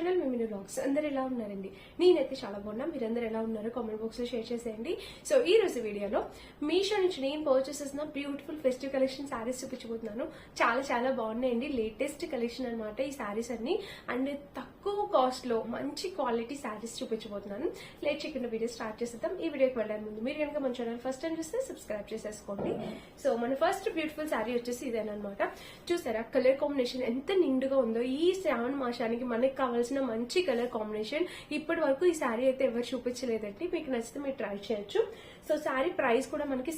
Channel మిమిని vlogs. అందరు ఎలా ఉన్నారండి? నేనైతే చాలా బాగున్నా. మీరందరూ ఎలా ఉన్నారో కామెంట్ బాక్స్ లో షేర్ చేసేయండి. సో ఈ రోజు వీడియోలో మీషో నుంచి నేను పర్చేస్ చేసిన బ్యూటిఫుల్ ఫెస్టివ్ కలెక్షన్ శారీస్ చూపించబోతున్నాను. చాలా చాలా బాగున్నాయండి. లేటెస్ట్ కలెక్షన్ అనమాట ఈ శారీస్ అన్ని. అండ్ తక్కువ కాస్ట్ లో మంచి క్వాలిటీ శారీస్ చూపించబోతున్నాను. లేట్ చేయకుండా వీడియో స్టార్ట్ చేసేద్దాం. ఈ వీడియోకి వెళ్ళే ముందు మీరు కనుక మన ఛానల్ ఫస్ట్ టైం చూస్తే సబ్స్క్రైబ్ చేసేసుకోండి. సో మన ఫస్ట్ బ్యూటిఫుల్ శారీ వచ్చేసి ఇదేనమాట. చూసారా కలర్ కాంబినేషన్ ఎంత నిండుగా ఉందో. ఈ శ్రావణ మాసానికి మనకి కావాల్సిన మంచి కలర్ కాంబినేషన్. ఇప్పటి వరకు ఈ శారీ అయితే ఎవరు చూపించలేదండి. మీకు నచ్చితే మీరు ట్రై చేయొచ్చు. సో శారీ ప్రైస్ కూడా మనకి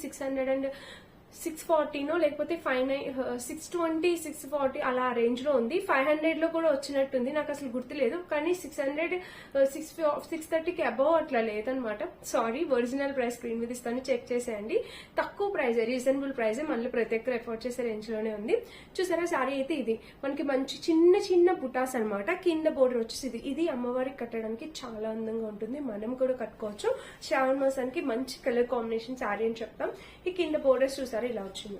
640 లేకపోతే 620, 640 అలా రేంజ్ లో ఉంది. 500 లో కూడా వచ్చినట్టుంది, నాకు అసలు గుర్తులేదు. కానీ 600, 630కి అబౌవ్ అట్లా లేదనమాట. సారీ, ఒరిజినల్ ప్రైస్ స్క్రీన్ మీద ఇస్తాను, చెక్ చేసేయండి. తక్కువ ప్రైస్, రీజనబుల్ ప్రైస్, మళ్ళీ ప్రతి ఒక్కరు ఎఫోర్డ్ చేసే రేంజ్ లోనే ఉంది. చూసారా శారీ అయితే ఇది మనకి మంచి చిన్న చిన్న బుటాస్ అనమాట. కింద బోర్డర్ వచ్చేసి ఇది అమ్మవారికి కట్టడానికి చాలా అందంగా ఉంటుంది. మనం కూడా కట్టుకోవచ్చు. శ్రావణ మాసానికి మంచి కలర్ కాంబినేషన్ శారీ అని చెప్తాం. ఈ కింద బోర్డర్స్ చూసారా ఇలా వచ్చింది.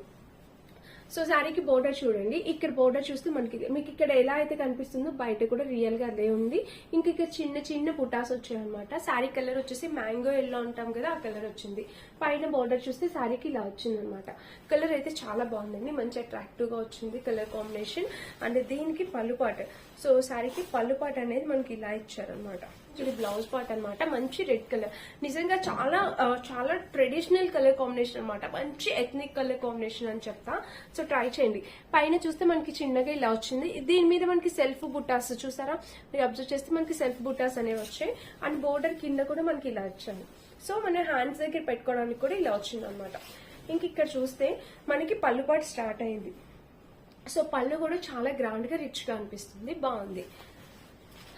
సో శారీకి బోర్డర్ చూడండి. ఇక్కడ బోర్డర్ చూస్తే మీకు ఇక్కడ ఎలా అయితే కనిపిస్తుందో బయట కూడా రియల్ గా అదే ఉంది. ఇంకా ఇక్కడ చిన్న చిన్న పుటాస్ వచ్చాయన్నమాట. శారీ కలర్ వచ్చేసి మ్యాంగో ఎల్లో అంటాం కదా, ఆ కలర్ వచ్చింది. పైన బోర్డర్ చూస్తే శారీకి ఇలా వచ్చింది అనమాట. కలర్ అయితే చాలా బాగుందండి, మంచి అట్రాక్టివ్ గా వచ్చింది కలర్ కాంబినేషన్. అండ్ దీనికి పళ్ళుపాట. సో శారీకి పళ్ళుపాట అనేది మనకి ఇలా ఇచ్చారనమాట. ఇది బ్లౌజ్ పార్ట్ అనమాట. మంచి రెడ్ కలర్, నిజంగా చాలా చాలా ట్రెడిషనల్ కలర్ కాంబినేషన్ అనమాట. మంచి ఎథ్నిక్ కలర్ కాంబినేషన్ అని చెప్తా. సో ట్రై చేయండి. పైన చూస్తే మనకి చిన్నగా ఇలా వచ్చింది. దీని మీద మనకి సెల్ఫ్ బుటాస్ చూసారా, మీరు అబ్జర్వ్ చేస్తే మనకి సెల్ఫ్ బుటాస్ అనేవి వచ్చాయి. అండ్ బోర్డర్ కింద కూడా మనకి ఇలా వచ్చాయి. సో మన హ్యాండ్స్ దగ్గర పెట్టుకోవడానికి కూడా ఇలా వచ్చింది అనమాట. ఇంక ఇక్కడ చూస్తే మనకి పళ్ళు పాటు స్టార్ట్ అయింది. సో పళ్ళు కూడా చాలా గ్రాండ్ గా రిచ్ గా అనిపిస్తుంది, బాగుంది.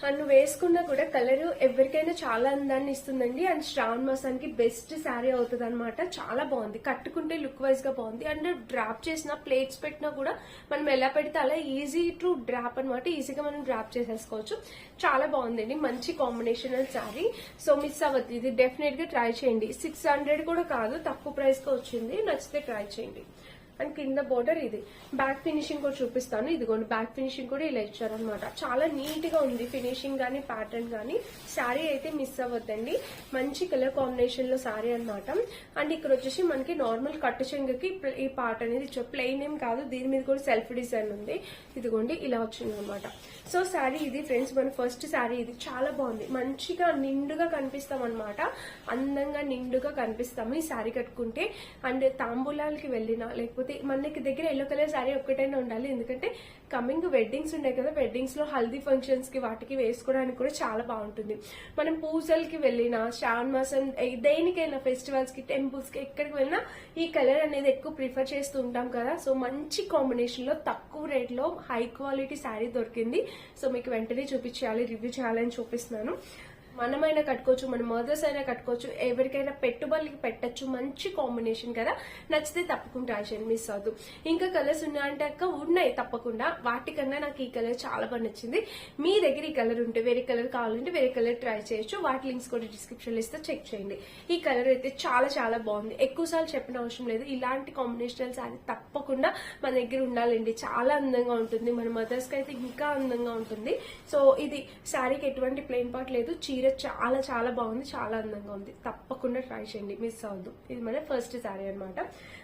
అండ్ వేసుకున్నా కూడా కలర్ ఎవరికైనా చాలా అందాన్ని ఇస్తుందండి. అండ్ శ్రావణ మాసానికి బెస్ట్ శారీ అవుతుంది అనమాట. చాలా బాగుంది, కట్టుకుంటే లుక్ వైజ్ గా బాగుంది. అండ్ డ్రాప్ చేసిన ప్లేట్స్ పెట్టినా కూడా మనం ఎలా పెడితే అలా ఈజీ టు డ్రాప్ అనమాట. ఈజీగా మనం డ్రాప్ చేసేసుకోవచ్చు. చాలా బాగుందండి, మంచి కాంబినేషనల్ శారీ. సో మిస్ అవ్వద్దు, ఇది డెఫినెట్ గా ట్రై చేయండి. 600 కూడా కాదు, తక్కువ ప్రైస్ గా వచ్చింది. నచ్చితే ట్రై చేయండి. అండ్ కింద బోర్డర్ ఇది. బ్యాక్ ఫినిషింగ్ కూడా చూపిస్తాను. ఇదిగోండి బ్యాక్ ఫినిషింగ్ కూడా ఇలా ఇచ్చారనమాట. చాలా నీట్ గా ఉంది ఫినిషింగ్ గానీ ప్యాటర్న్ గానీ. శారీ అయితే మిస్ అవ్వద్దండి, మంచి కలర్ కాంబినేషన్ లో శారీ అనమాట. అండ్ ఇక్కడ వచ్చేసి మనకి నార్మల్ కట్టు చెంగుకి ఈ పార్ట్ అనేది ప్లెయిన్ ఏం కాదు, దీని మీద కూడా సెల్ఫ్ డిజైన్ ఉంది. ఇదిగోండి ఇలా వచ్చింది అనమాట. సో శారీ ఇది ఫ్రెండ్స్, మన ఫస్ట్ శారీ ఇది. చాలా బాగుంది, మంచిగా నిండుగా కనిపిస్తాం అనమాట. అందంగా నిండుగా కనిపిస్తాము ఈ శారీ కట్టుకుంటే. అండ్ తాంబూలాలకి వెళ్ళినా లేకపోతే మనకి దగ్గర ఎల్లో కలర్ శారీ ఒక్కటైనా ఉండాలి. ఎందుకంటే కమింగ్ వెడ్డింగ్స్ ఉన్నాయి కదా, వెడ్డింగ్స్ లో హల్దీ ఫంక్షన్స్ కి వాటికి వేసుకోవడానికి కూడా చాలా బాగుంటుంది. మనం పూజలకి వెళ్ళినా, శ్రావణ మాసం దేనికైనా, ఫెస్టివల్స్ కి, టెంపుల్స్ కి, ఎక్కడికి వెళ్ళినా ఈ కలర్ అనేది ఎక్కువ ప్రిఫర్ చేస్తూ ఉంటాం కదా. సో మంచి కాంబినేషన్ లో తక్కువ రేట్ లో హై క్వాలిటీ శారీ దొరికింది. సో మీకు వెంటనే చూపించాలి, రివ్యూ చేయాలని చూపిస్తున్నాను. మనమైనా కట్టుకోవచ్చు, మన మదర్స్ అయినా కట్టుకోవచ్చు, ఎవరికైనా పెట్టుబడికి పెట్టచ్చు. మంచి కాంబినేషన్ కదా, నచ్చితే తప్పకుండా ట్రై చేయండి, మిస్ అవ్వద్దు. ఇంకా కలర్స్ ఉన్నాయంటే అక్క ఉన్నాయి తప్పకుండా. వాటికన్నా నాకు ఈ కలర్ చాలా బాగా నచ్చింది. మీ దగ్గర ఈ కలర్ ఉంటే, వేరే కలర్ కావాలంటే వేరే కలర్ ట్రై చేయొచ్చు. వాటి లింక్స్ కూడా డిస్క్రిప్షన్ లో ఇస్తే చెక్ చేయండి. ఈ కలర్ అయితే చాలా చాలా బాగుంది. ఎక్కువసార్లు చెప్పిన అవసరం లేదు, ఇలాంటి కాంబినేషనల్ శారీ తప్పకుండా మన దగ్గర ఉండాలండి. చాలా అందంగా ఉంటుంది, మన మదర్స్ కి అయితే ఇంకా అందంగా ఉంటుంది. సో ఇది శారీకి ఎటువంటి ప్లెయిన్ పార్ట్ లేదు. చీర చాలా చాలా బాగుంది, చాలా అందంగా ఉంది. తప్పకుండా ట్రై చేయండి, మిస్ అవ్వద్దు. ఇది మన ఫస్ట్ శారీ అనమాట.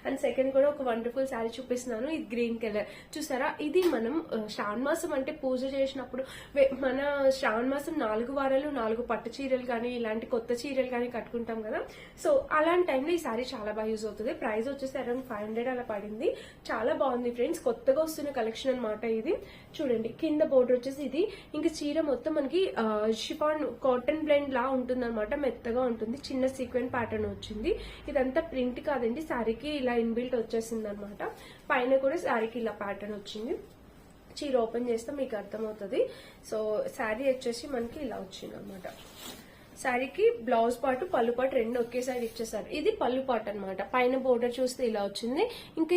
అండ్ సెకండ్ కూడా ఒక వండర్ఫుల్ శారీ చూపిస్తున్నాను. ఇది గ్రీన్ కలర్. చూసారా, ఇది మనం శ్రావణ మాసం అంటే పూజ చేసినప్పుడు మన శ్రావణ మాసం 4 వారాలు 4 పట్టు చీరలు కానీ ఇలాంటి కొత్త చీరలు కానీ కట్టుకుంటాం కదా. సో అలాంటి టైంలో ఈ శారీ చాలా బాగా యూజ్ అవుతుంది. ప్రైస్ వచ్చేసి అరౌండ్ 500 అలా పడింది. చాలా బాగుంది ఫ్రెండ్స్, కొత్తగా వస్తున్న కలెక్షన్ అనమాట ఇది. చూడండి కింద బోర్డర్ వచ్చేసి ఇది. ఇంకా చీర మొత్తం మనకి షిఫాన్ కాటన్ బ్లెండ్ లా ఉంటుంది అనమాట. మెత్తగా ఉంటుంది, చిన్న సీక్వెన్స్ ప్యాటర్న్ వచ్చింది. ఇదంతా ప్రింట్ కాదండి, శారీకి ఇలా ఇన్బిల్ట్ వచ్చేసింది అనమాట. పైన కూడా శారీకి ఇలా ప్యాటర్న్ వచ్చింది. చీర ఓపెన్ చేస్తే మీకు అర్థమవుతుంది. సో శారీ వచ్చేసి మనకి ఇలా వచ్చింది అనమాట. శారీకి బ్లౌజ్ పార్ట్, పళ్ళు పార్ట్ రెండు ఒకేసారి ఇచ్చేసారు. ఇది పళ్ళు పార్ట్ అనమాట. పైన బోర్డర్ చూస్తే ఇలా వచ్చింది. ఇంకా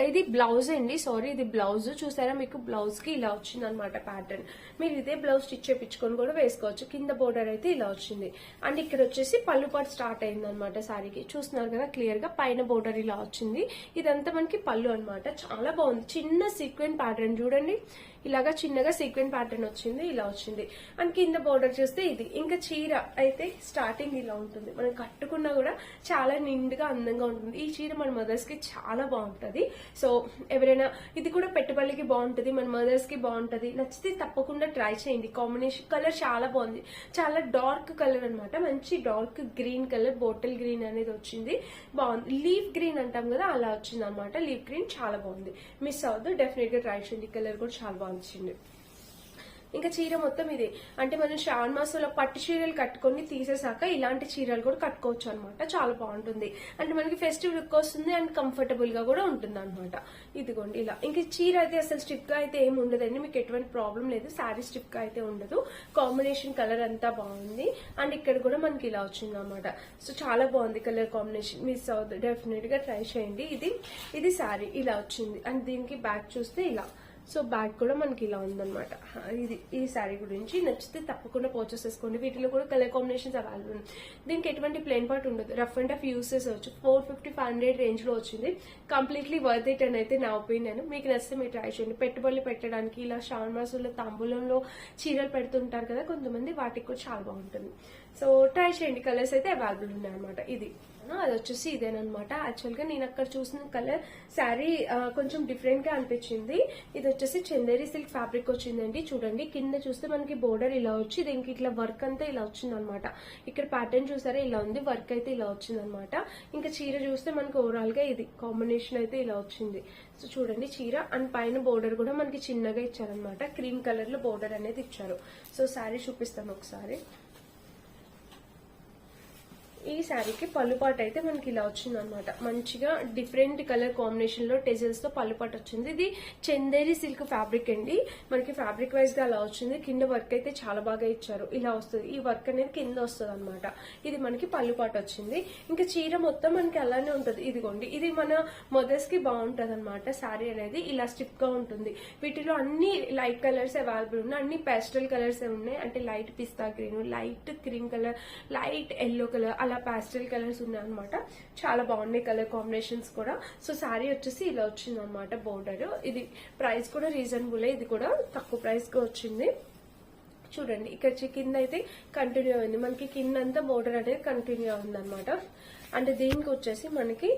ఇది బ్లౌజ్ అండి, సారీ ఇది బ్లౌజ్. చూసారా, మీకు బ్లౌజ్ కి ఇలా వచ్చింది అనమాట ప్యాటర్న్. మీరు ఇదే బ్లౌజ్ స్టిచ్ చేయించుకొని కూడా వేసుకోవచ్చు. కింద బోర్డర్ అయితే ఇలా వచ్చింది. అండ్ ఇక్కడ వచ్చేసి పళ్ళు పార్ట్ స్టార్ట్ అయింది అనమాట శారీకి. చూస్తున్నారు కదా క్లియర్ గా, పైన బోర్డర్ ఇలా వచ్చింది. ఇదంతా మనకి పళ్ళు అనమాట. చాలా బాగుంది, చిన్న సీక్వెన్స్ ప్యాటర్న్ చూడండి. ఇలాగా చిన్నగా సీక్వెన్ ప్యాటర్న్ వచ్చింది, ఇలా వచ్చింది. అండ్ కింద బోర్డర్ చూస్తే ఇది. ఇంకా చీర అయితే స్టార్టింగ్ ఇలా ఉంటుంది, మనం కట్టుకున్నా కూడా చాలా నిండుగా అందంగా ఉంటుంది. ఈ చీర మన మదర్స్ కి చాలా బాగుంటది. సో ఎవరైనా ఇది కూడా పెట్టుబడికి బాగుంటది, మన మదర్స్ కి బాగుంటది. నచ్చితే తప్పకుండా ట్రై చేయండి. కాంబినేషన్ కలర్ చాలా బాగుంది, చాలా డార్క్ కలర్ అన్నమాట. మంచి dark green colour, bottle green అనేది వచ్చింది, బాగుంది. లీఫ్ గ్రీన్ అంటాం కదా, అలా వచ్చింది అనమాట. లీఫ్ గ్రీన్ చాలా బాగుంది, మిస్ అవ్వద్దు, డెఫినెట్ గా ట్రై చేయండి. కలర్ కూడా చాలా బాగా వచ్చింది. ఇంకా చీర మొత్తం ఇది. అంటే మనం శ్రావణ మాసంలో పట్టు చీరలు కట్టుకొని తీసేసాక ఇలాంటి చీరలు కూడా కట్టుకోవచ్చు అనమాట. చాలా బాగుంటుంది, అంటే మనకి ఫెస్టివ్ లుక్ వస్తుంది అండ్ కంఫర్టబుల్ గా కూడా ఉంటుంది అనమాట. ఇదిగోండి ఇలా. ఇంక చీర అయితే అసలు స్టిఫ్ గా అయితే ఏమి ఉండదండి, మీకు ఎటువంటి ప్రాబ్లం లేదు. శారీ స్టిఫ్ గా అయితే ఉండదు. కాంబినేషన్ కలర్ అంతా బాగుంది. అండ్ ఇక్కడ కూడా మనకి ఇలా వచ్చింది అనమాట. సో చాలా బాగుంది కలర్ కాంబినేషన్, మిస్ అవుతుంది, డెఫినెట్ గా ట్రై చేయండి. ఇది శారీ ఇలా వచ్చింది. అండ్ దీనికి బ్యాక్ చూస్తే ఇలా. సో బ్యాగ్ కూడా మనకి ఇలా ఉందన్నమాట. ఇది ఈ శారీ గురించి. నచ్చితే తప్పకుండా పర్చేస్ చేసుకోండి. వీటిలో కూడా కలర్ కాంబినేషన్స్ అవైలబుల్ ఉంది. దీనికి ఎటువంటి ప్లెయిన్ పార్ట్ ఉండదు, రఫ్ అండ్ టఫ్ యూస్ చేసేవచ్చు. 450-500 రేంజ్ లో వచ్చింది. కంప్లీట్లీ వర్త్ ఇట్ అని అయితే నా ఒపీనియన్. మీకు నచ్చితే మీరు ట్రై చేయండి. పెట్టుబడులు పెట్టడానికి ఇలా శ్రావణ మాసంలో తాంబూలంలో చీరలు పెడుతుంటారు కదా కొంతమంది, వాటికి కూడా చాలా బాగుంటుంది. సో ట్రై చేయండి. కలర్స్ అయితే అవైలబుల్ ఉన్నాయి అనమాట. ఇది అది వచ్చేసి ఇదేనమాట. యాక్చువల్ గా నేను అక్కడ చూసిన కలర్ శారీ కొంచెం డిఫరెంట్ గా అనిపించింది. ఇది వచ్చేసి చందేరి సిల్క్ ఫ్యాబ్రిక్ వచ్చిందండి. చూడండి కింద చూస్తే మనకి బోర్డర్ ఇలా వచ్చి దీనికి ఇట్లా వర్క్ అంతా ఇలా వచ్చింది అనమాట. ఇక్కడ ప్యాటర్న్ చూసారా ఇలా ఉంది, వర్క్ అయితే ఇలా వచ్చింది అనమాట. ఇంకా చీర చూస్తే మనకి ఓవరాల్ గా ఇది కాంబినేషన్ అయితే ఇలా వచ్చింది. సో చూడండి చీర అండ్ పైన బోర్డర్ కూడా మనకి చిన్నగా ఇచ్చారనమాట. క్రీమ్ కలర్ లో బోర్డర్ అనేది ఇచ్చారు. సో శారీ చూపిస్తాను ఒకసారి. ఈ శారీకి పళ్ళుపాటు అయితే మనకి ఇలా వచ్చింది అనమాట. మంచిగా డిఫరెంట్ కలర్ కాంబినేషన్ లో టెజల్స్ తో పళ్ళుపాటు వచ్చింది. ఇది చందేరి సిల్క్ ఫ్యాబ్రిక్ అండి. మనకి ఫ్యాబ్రిక్ వైజ్ గా అలా వచ్చింది. కింద వర్క్ అయితే చాలా బాగా ఇచ్చారు. ఇలా వస్తుంది, ఈ వర్క్ అనేది కింద వస్తుంది అనమాట. ఇది మనకి పళ్ళుపాటు వచ్చింది. ఇంకా చీర మొత్తం మనకి అలానే ఉంటుంది. ఇదిగోండి, ఇది మన మదర్స్ కి బాగుంటది అనమాట. శారీ అనేది ఇలా స్టిఫ్ గా ఉంటుంది. వీటిలో అన్ని లైట్ కలర్స్ అవైలబుల్ ఉన్నాయి, అన్ని పేస్టల్ కలర్స్ ఉన్నాయి. అంటే light pista green, light cream colour, light yellow colour, అలా పాస్టల్ కలర్స్ ఉన్నాయి అనమాట. చాలా బాగున్నాయి కలర్ కాంబినేషన్స్ కూడా. సో శారీ వచ్చేసి ఇలా వచ్చింది అనమాట బోర్డర్. ఇది ప్రైస్ కూడా రీజనబుల్, ఇది కూడా తక్కువ ప్రైస్ గా వచ్చింది. చూడండి ఇక్కడ కింద అయితే కంటిన్యూ అయింది, మనకి కింద అంతా బోర్డర్ అనేది కంటిన్యూ అయింది అనమాట. అంటే దీనికి వచ్చేసి మనకి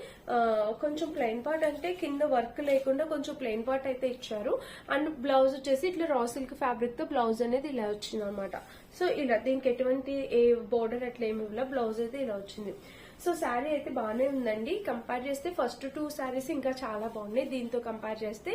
కొంచెం ప్లెయిన్ పార్ట్, అంటే కింద వర్క్ లేకుండా కొంచెం ప్లెయిన్ పార్ట్ అయితే ఇచ్చారు. అండ్ బ్లౌజ్ వచ్చేసి ఇట్లా రా సిల్క్ ఫ్యాబ్రిక్ తో బ్లౌజ్ అనేది ఇలా వచ్చింది అనమాట. సో ఇలా దీనికి ఎటువంటి ఏ బోర్డర్ అట్లా ఏమి ఇవ్వలే, బ్లౌజ్ అయితే ఇలా వచ్చింది. సో శారీ అయితే బాగానే ఉందండి. కంపేర్ చేస్తే ఫస్ట్ 2 శారీస్ ఇంకా చాలా బాగున్నాయి దీంతో కంపేర్ చేస్తే.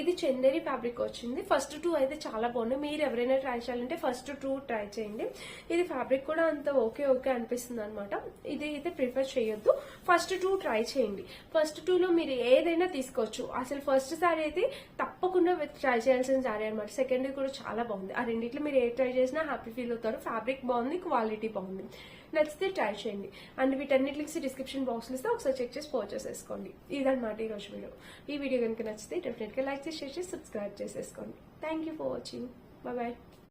ఇది చందేరి ఫ్యాబ్రిక్ వచ్చింది. ఫస్ట్ 2 అయితే చాలా బాగున్నాయి. మీరు ఎవరైనా ట్రై చేయాలంటే ఫస్ట్ 2 ట్రై చేయండి. ఇది ఫ్యాబ్రిక్ కూడా అంత ఓకే అనిపిస్తుంది అనమాట. ఇది అయితే ప్రిఫర్ చేయొద్దు, ఫస్ట్ 2 ట్రై చేయండి. ఫస్ట్ 2లో మీరు ఏదైనా తీసుకోవచ్చు. అసలు ఫస్ట్ శారీ అయితే తప్పకుండా ట్రై చేయాల్సిన శారీ అనమాట. సెకండ్ కూడా చాలా బాగుంది. ఆ రెండిట్లో మీరు ఏ ట్రై చేసినా హ్యాపీ ఫీల్ అవుతారు. ఫ్యాబ్రిక్ బాగుంది, క్వాలిటీ బాగుంది. నచ్చితే ట్రై చేయండి. అండ్ వీటన్నిటికి డిస్క్రిప్షన్ బాక్స్ ఇస్తే ఒకసారి చెక్ చేసి పర్చేస్ చేసుకోండి. ఇదన్నమాట ఈ రోజు వీడియో. ఈ వీడియో కనుక నచ్చితే డెఫినెట్ గా లైక్ చేసి, షేర్ చేసి, సబ్స్క్రైబ్ చేసేసుకోండి. Thank you for watching. Bye.